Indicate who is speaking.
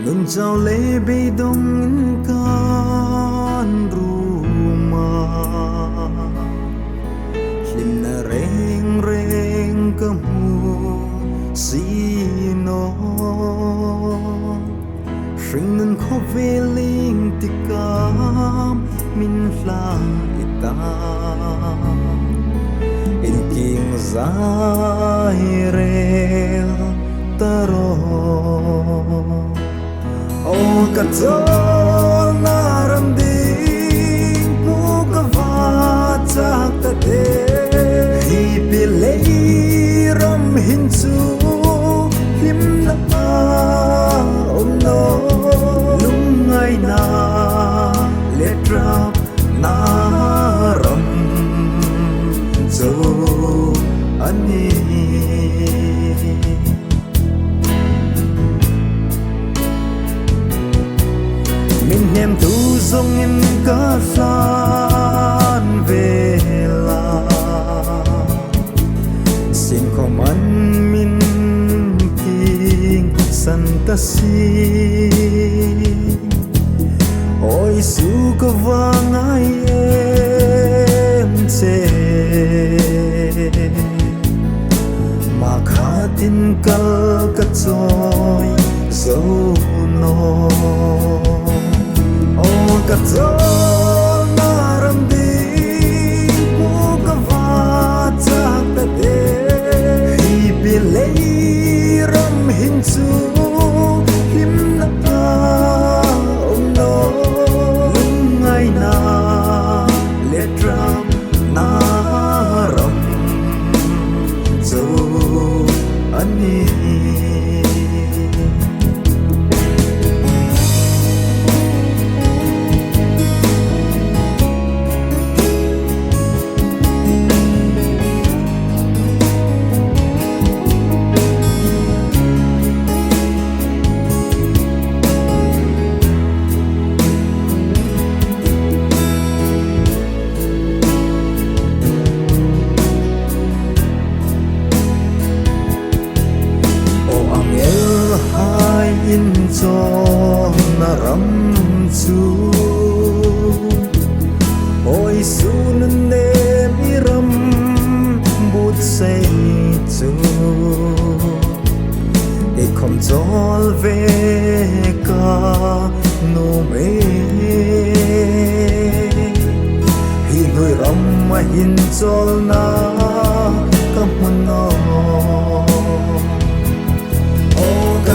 Speaker 1: ngân trao lê bê đông can ruma lim na reng reng kamu sino sing nan kho ve ling tikam min la ita in king zaire taro o kato naram ding pu ka va chak ta te hi pilei ram hin chu him na om no lung ngai na le trap na ram zo ani mình em tu dung in ca san về la xin không ăn min king santa si ôi su có vang ai em che mà khá tin kal ka choi dấu no kato naram ding pu ka va chak ta te hi pilei ram hin chu him na om no lung ngai na le tram na ram zo ani in cho na ram chu oi su nan ne mi ram but say chu e kom chol ve ka no me hi noi ram ma hin chol na kam no o ka